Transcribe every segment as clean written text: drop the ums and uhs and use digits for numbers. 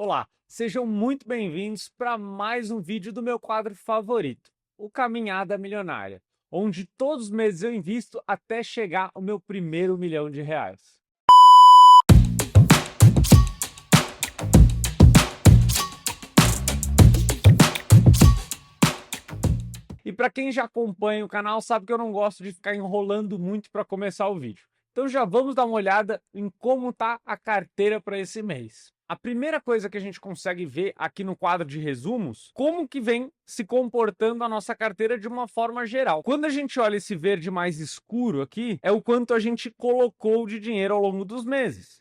Olá, sejam muito bem-vindos para mais um vídeo do meu quadro favorito, o Caminhada Milionária, onde todos os meses eu invisto até chegar ao meu primeiro R$ 1.000.000. E para quem já acompanha o canal sabe que eu não gosto de ficar enrolando muito para começar o vídeo. Então já vamos dar uma olhada em como está a carteira para esse mês. A primeira coisa que a gente consegue ver aqui no quadro de resumos, como que vem se comportando a nossa carteira de uma forma geral. Quando a gente olha esse verde mais escuro aqui, é o quanto a gente colocou de dinheiro ao longo dos meses.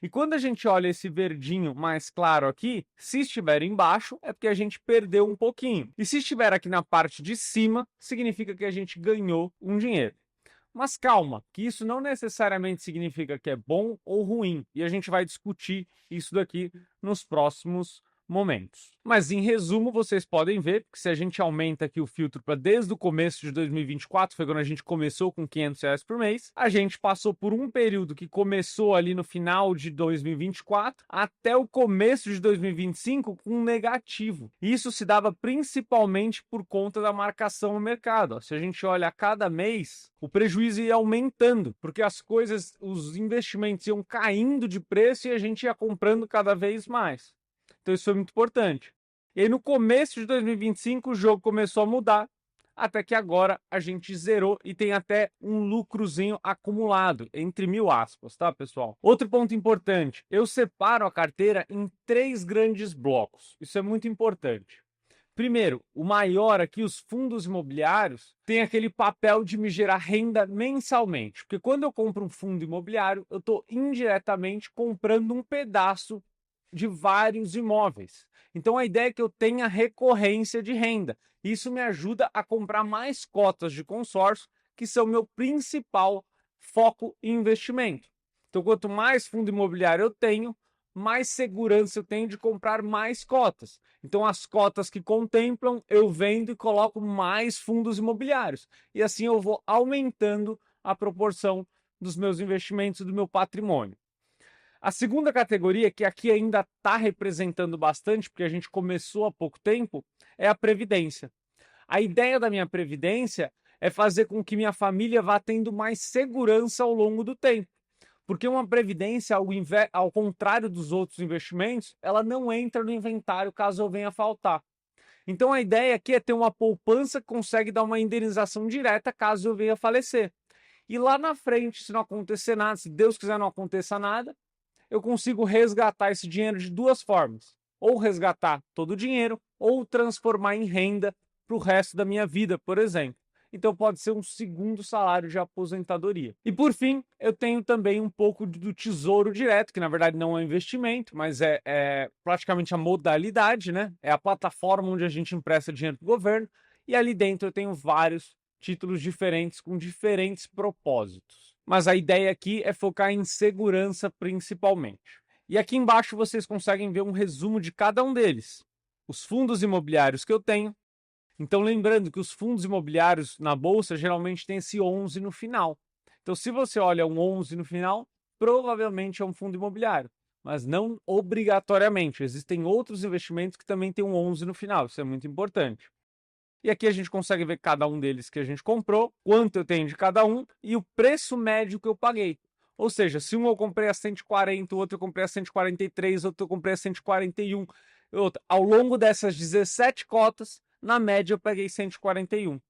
E quando a gente olha esse verdinho mais claro aqui, se estiver embaixo, é porque a gente perdeu um pouquinho. E se estiver aqui na parte de cima, significa que a gente ganhou um dinheiro. Mas calma, que isso não necessariamente significa que é bom ou ruim, e a gente vai discutir isso daqui nos próximos momentos. Mas em resumo, vocês podem ver que se a gente aumenta aqui o filtro para desde o começo de 2024, foi quando a gente começou com R$ 500 por mês, a gente passou por um período que começou ali no final de 2024 até o começo de 2025 com um negativo. Isso se dava principalmente por conta da marcação no mercado. Se a gente olha a cada mês, o prejuízo ia aumentando, porque as coisas, os investimentos iam caindo de preço e a gente ia comprando cada vez mais. Então isso foi muito importante. E aí no começo de 2025 o jogo começou a mudar, até que agora a gente zerou e tem até um lucrozinho acumulado, entre mil aspas, tá, pessoal? Outro ponto importante, eu separo a carteira em 3 grandes blocos. Isso é muito importante. Primeiro, o maior aqui, os fundos imobiliários, tem aquele papel de me gerar renda mensalmente. Porque quando eu compro um fundo imobiliário, eu estou indiretamente comprando um pedaço de vários imóveis. Então a ideia é que eu tenha recorrência de renda. Isso me ajuda a comprar mais cotas de consórcio, que são meu principal foco em investimento. Então quanto mais fundo imobiliário eu tenho, mais segurança eu tenho de comprar mais cotas. Então as cotas que contemplam, eu vendo e coloco mais fundos imobiliários. E assim eu vou aumentando a proporção dos meus investimentos e do meu patrimônio. A segunda categoria, que aqui ainda está representando bastante, porque a gente começou há pouco tempo, é a previdência. A ideia da minha previdência é fazer com que minha família vá tendo mais segurança ao longo do tempo. Porque uma previdência, ao contrário dos outros investimentos, ela não entra no inventário caso eu venha a faltar. Então a ideia aqui é ter uma poupança que consegue dar uma indenização direta caso eu venha a falecer. E lá na frente, se não acontecer nada, se Deus quiser não aconteça nada, eu consigo resgatar esse dinheiro de duas formas. Ou resgatar todo o dinheiro, ou transformar em renda para o resto da minha vida, por exemplo. Então pode ser um segundo salário de aposentadoria. E por fim, eu tenho também um pouco do Tesouro Direto, que na verdade não é um investimento, mas é praticamente a modalidade, né? É a plataforma onde a gente empresta dinheiro para o governo. E ali dentro eu tenho vários títulos diferentes com diferentes propósitos. Mas a ideia aqui é focar em segurança principalmente. E aqui embaixo vocês conseguem ver um resumo de cada um deles. Os fundos imobiliários que eu tenho. Então lembrando que os fundos imobiliários na bolsa geralmente tem esse 11 no final. Então se você olha um 11 no final, provavelmente é um fundo imobiliário. Mas não obrigatoriamente. Existem outros investimentos que também têm um 11 no final. Isso é muito importante. E aqui a gente consegue ver cada um deles que a gente comprou, quanto eu tenho de cada um e o preço médio que eu paguei. Ou seja, se um eu comprei a 140, o outro eu comprei a 143, outro eu comprei a 141. Ao longo dessas 17 cotas, na média eu paguei 141.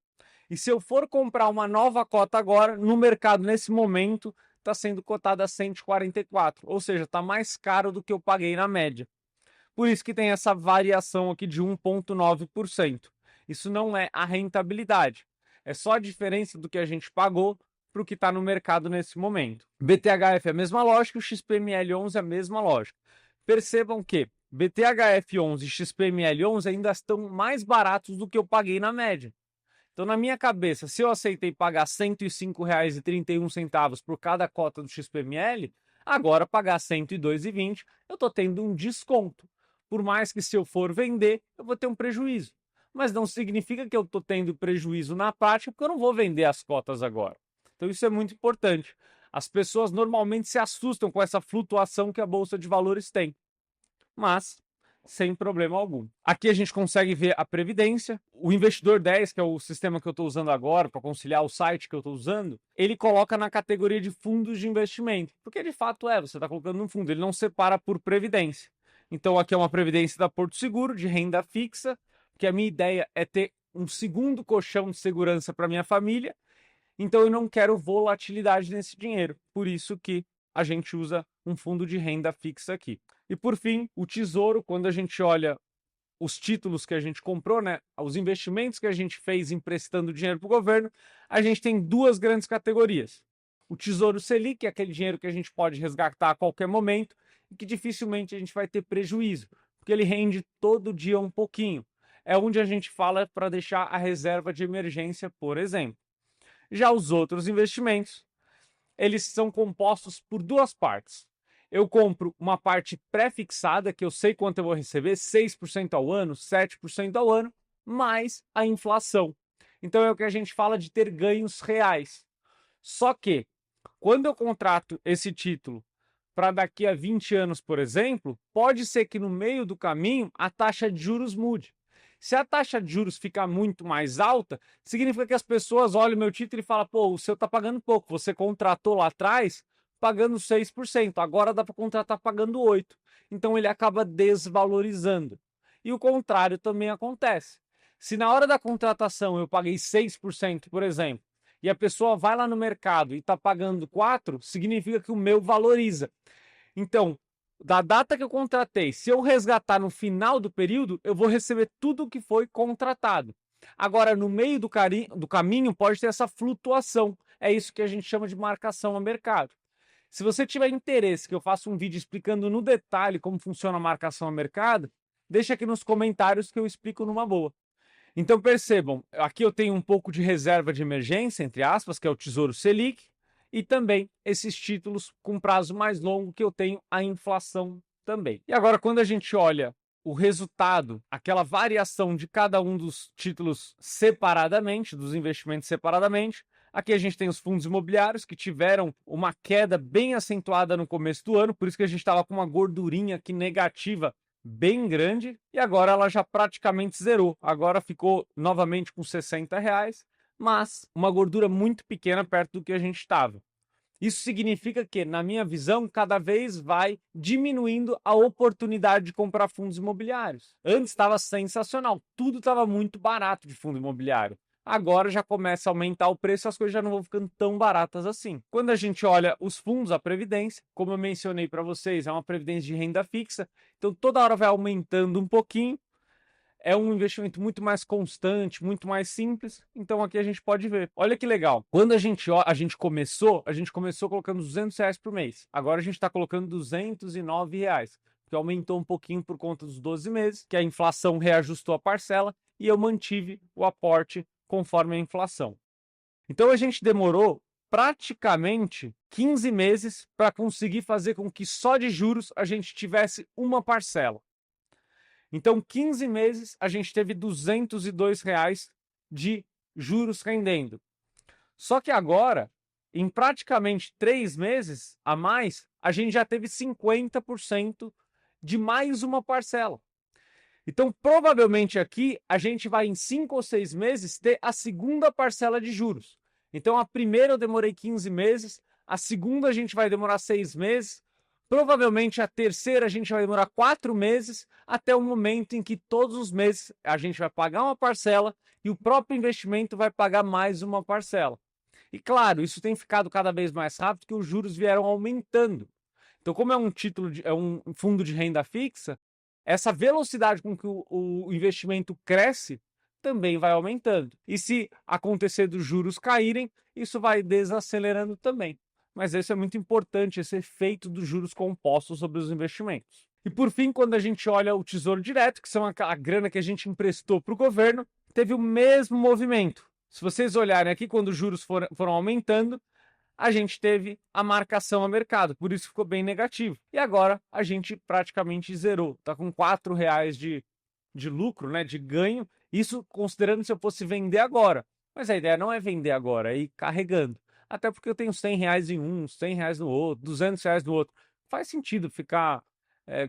E se eu for comprar uma nova cota agora, no mercado nesse momento, está sendo cotada a 144. Ou seja, está mais caro do que eu paguei na média. Por isso que tem essa variação aqui de 1,9%. Isso não é a rentabilidade, é só a diferença do que a gente pagou para o que está no mercado nesse momento. BTHF é a mesma lógica, o XPML11 é a mesma lógica. Percebam que BTHF11 e XPML11 ainda estão mais baratos do que eu paguei na média. Então, na minha cabeça, se eu aceitei pagar R$ 105,31 por cada cota do XPML, agora pagar R$ 102,20, eu estou tendo um desconto. Por mais que se eu for vender, eu vou ter um prejuízo. Mas não significa que eu estou tendo prejuízo na prática, porque eu não vou vender as cotas agora. Então isso é muito importante. As pessoas normalmente se assustam com essa flutuação que a Bolsa de Valores tem. Mas sem problema algum. Aqui a gente consegue ver a previdência. O Investidor 10, que é o sistema que eu estou usando agora para conciliar o site que eu estou usando, ele coloca na categoria de fundos de investimento, porque de fato você está colocando no fundo, ele não separa por previdência. Então aqui é uma previdência da Porto Seguro, de renda fixa, que a minha ideia é ter um segundo colchão de segurança para minha família, então eu não quero volatilidade nesse dinheiro, por isso que a gente usa um fundo de renda fixa aqui. E por fim, o Tesouro, quando a gente olha os títulos que a gente comprou, né, os investimentos que a gente fez emprestando dinheiro para o governo, a gente tem duas grandes categorias. O Tesouro Selic, que é aquele dinheiro que a gente pode resgatar a qualquer momento e que dificilmente a gente vai ter prejuízo, porque ele rende todo dia um pouquinho. É onde a gente fala para deixar a reserva de emergência, por exemplo. Já os outros investimentos, eles são compostos por duas partes. Eu compro uma parte pré-fixada, que eu sei quanto eu vou receber, 6% ao ano, 7% ao ano, mais a inflação. Então é o que a gente fala de ter ganhos reais. Só que, quando eu contrato esse título para daqui a 20 anos, por exemplo, pode ser que no meio do caminho a taxa de juros mude. Se a taxa de juros ficar muito mais alta, significa que as pessoas olham o meu título e falam: pô, o seu está pagando pouco, você contratou lá atrás pagando 6%, agora dá para contratar pagando 8%. Então ele acaba desvalorizando. E o contrário também acontece. Se na hora da contratação eu paguei 6%, por exemplo, e a pessoa vai lá no mercado e está pagando 4%, significa que o meu valoriza. Então, da data que eu contratei, se eu resgatar no final do período, eu vou receber tudo o que foi contratado. Agora, no meio do caminho, pode ter essa flutuação. É isso que a gente chama de marcação a mercado. Se você tiver interesse que eu faça um vídeo explicando no detalhe como funciona a marcação a mercado, deixa aqui nos comentários que eu explico numa boa. Então percebam, aqui eu tenho um pouco de reserva de emergência, entre aspas, que é o Tesouro Selic, e também esses títulos com prazo mais longo que eu tenho a inflação também. E agora, quando a gente olha o resultado, aquela variação de cada um dos títulos separadamente, dos investimentos separadamente, aqui a gente tem os fundos imobiliários que tiveram uma queda bem acentuada no começo do ano, por isso que a gente estava com uma gordurinha aqui negativa bem grande, e agora ela já praticamente zerou. Agora ficou novamente com R$ 60, mas uma gordura muito pequena perto do que a gente estava. Isso significa que, na minha visão, cada vez vai diminuindo a oportunidade de comprar fundos imobiliários. Antes estava sensacional, tudo estava muito barato de fundo imobiliário. Agora já começa a aumentar o preço e as coisas já não vão ficando tão baratas assim. Quando a gente olha os fundos, a previdência, como eu mencionei para vocês, é uma previdência de renda fixa, então toda hora vai aumentando um pouquinho. É um investimento muito mais constante, muito mais simples. Então aqui a gente pode ver. Olha que legal. Quando a gente começou colocando R$ 200 por mês. Agora a gente está colocando R$ 209, que aumentou um pouquinho por conta dos 12 meses, que a inflação reajustou a parcela e eu mantive o aporte conforme a inflação. Então a gente demorou praticamente 15 meses para conseguir fazer com que só de juros a gente tivesse uma parcela. Então, 15 meses, a gente teve R$ 202 de juros rendendo. Só que agora, em praticamente 3 meses a mais, a gente já teve 50% de mais uma parcela. Então, provavelmente aqui, a gente vai em 5 ou 6 meses ter a segunda parcela de juros. Então, a primeira eu demorei 15 meses, a segunda a gente vai demorar 6 meses, provavelmente a terceira a gente vai demorar 4 meses, até o momento em que todos os meses a gente vai pagar uma parcela e o próprio investimento vai pagar mais uma parcela. E claro, isso tem ficado cada vez mais rápido que os juros vieram aumentando. Então, como é um é um fundo de renda fixa, essa velocidade com que o investimento cresce também vai aumentando. E se acontecer dos juros caírem, isso vai desacelerando também. Mas isso é muito importante, esse efeito dos juros compostos sobre os investimentos. E por fim, quando a gente olha o Tesouro Direto, que são a grana que a gente emprestou para o governo, teve o mesmo movimento. Se vocês olharem aqui, quando os juros foram aumentando, a gente teve a marcação a mercado, por isso ficou bem negativo. E agora a gente praticamente zerou, tá com R$ 4 de lucro, né, de ganho, isso considerando se eu fosse vender agora. Mas a ideia não é vender agora, é ir carregando. Até porque eu tenho R$ 100 em um, R$ 100 no outro, R$ 200 no outro. Faz sentido ficar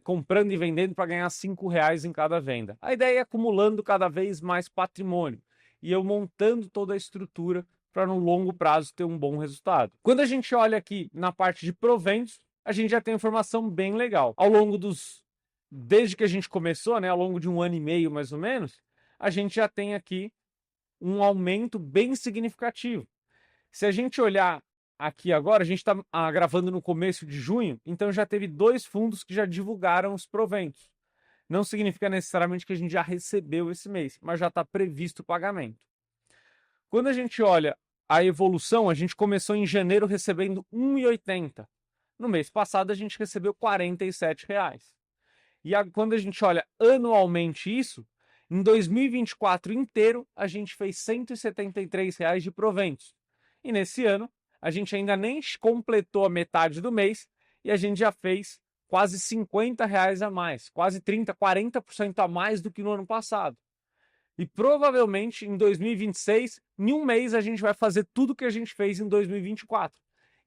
comprando e vendendo para ganhar R$ 5 em cada venda. A ideia é acumulando cada vez mais patrimônio e eu montando toda a estrutura para no longo prazo ter um bom resultado. Quando a gente olha aqui na parte de proventos, a gente já tem informação bem legal. Desde que a gente começou, né, ao longo de 1 ano e meio mais ou menos, a gente já tem aqui um aumento bem significativo. Se a gente olhar aqui agora, a gente está gravando no começo de junho, então já teve 2 fundos que já divulgaram os proventos. Não significa necessariamente que a gente já recebeu esse mês, mas já está previsto o pagamento. Quando a gente olha a evolução, a gente começou em janeiro recebendo R$ 1,80. No mês passado a gente recebeu R$ 47. Quando a gente olha anualmente isso, em 2024 inteiro a gente fez R$ 173 de proventos. E nesse ano a gente ainda nem completou a metade do mês e a gente já fez quase R$ 50 a mais, quase 30, 40% a mais do que no ano passado. E provavelmente em 2026, em um mês, a gente vai fazer tudo que a gente fez em 2024.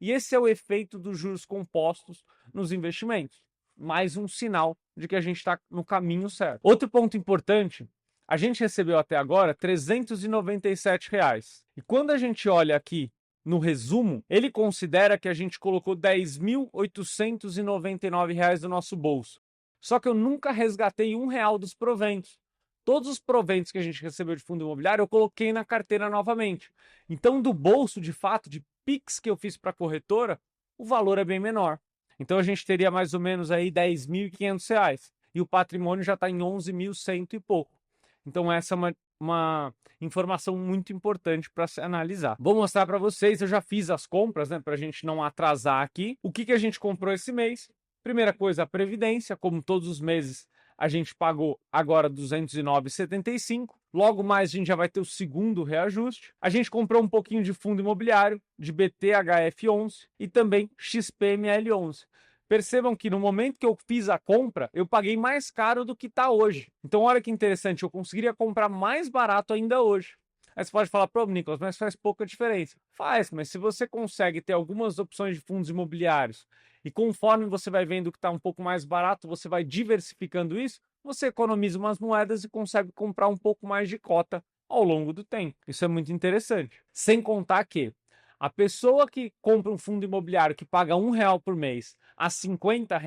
E esse é o efeito dos juros compostos nos investimentos. Mais um sinal de que a gente está no caminho certo. Outro ponto importante, a gente recebeu até agora R$ 397. E quando a gente olha aqui no resumo, ele considera que a gente colocou R$ 10.899 do nosso bolso. Só que eu nunca resgatei R$ 1 dos proventos. Todos os proventos que a gente recebeu de fundo imobiliário eu coloquei na carteira novamente. Então, do bolso, de fato, de Pix que eu fiz para a corretora, o valor é bem menor. Então, a gente teria mais ou menos aí R$ 10.500 e o patrimônio já está em 11.100 e pouco. Então, essa é uma informação muito importante para se analisar. Vou mostrar para vocês, eu já fiz as compras, né, para a gente não atrasar aqui. O que a gente comprou esse mês? Primeira coisa, a Previdência, como todos os meses, a gente pagou agora R$ 209,75. Logo mais a gente já vai ter o segundo reajuste. A gente comprou um pouquinho de fundo imobiliário, de BTHF11 e também XPML11. Percebam que no momento que eu fiz a compra, eu paguei mais caro do que está hoje. Então olha que interessante, eu conseguiria comprar mais barato ainda hoje. Aí você pode falar, pô, Nicolas, mas faz pouca diferença. Faz, mas se você consegue ter algumas opções de fundos imobiliários e conforme você vai vendo que está um pouco mais barato, você vai diversificando isso, você economiza umas moedas e consegue comprar um pouco mais de cota ao longo do tempo. Isso é muito interessante. Sem contar que a pessoa que compra um fundo imobiliário que paga R$ 1 por mês a R$ 50,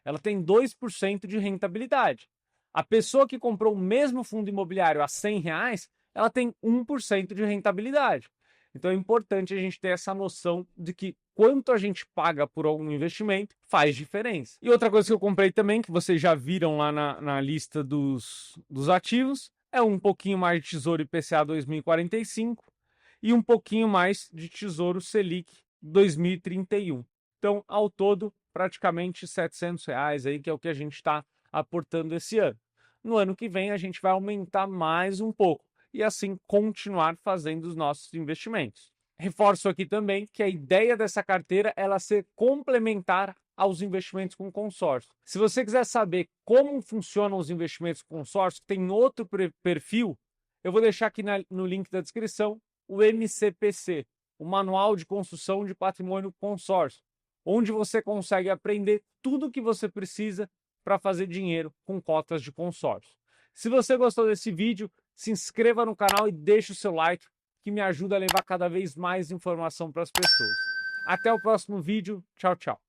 ela tem 2% de rentabilidade. A pessoa que comprou o mesmo fundo imobiliário a R$ 100, ela tem 1% de rentabilidade. Então é importante a gente ter essa noção de que quanto a gente paga por algum investimento faz diferença. E outra coisa que eu comprei também, que vocês já viram lá na lista dos ativos, é um pouquinho mais de Tesouro IPCA 2045 e um pouquinho mais de Tesouro Selic 2031. Então, ao todo, praticamente R$ 700 aí, que é o que a gente está aportando esse ano. No ano que vem, a gente vai aumentar mais um pouco e assim continuar fazendo os nossos investimentos. Reforço aqui também que a ideia dessa carteira é ela ser complementar aos investimentos com consórcio. Se você quiser saber como funcionam os investimentos com consórcio, tem outro perfil, eu vou deixar aqui no link da descrição o MCPC, o Manual de Construção de Patrimônio Consórcio, onde você consegue aprender tudo o que você precisa para fazer dinheiro com cotas de consórcio. Se você gostou desse vídeo, se inscreva no canal e deixe o seu like, que me ajuda a levar cada vez mais informação para as pessoas. Até o próximo vídeo. Tchau, tchau.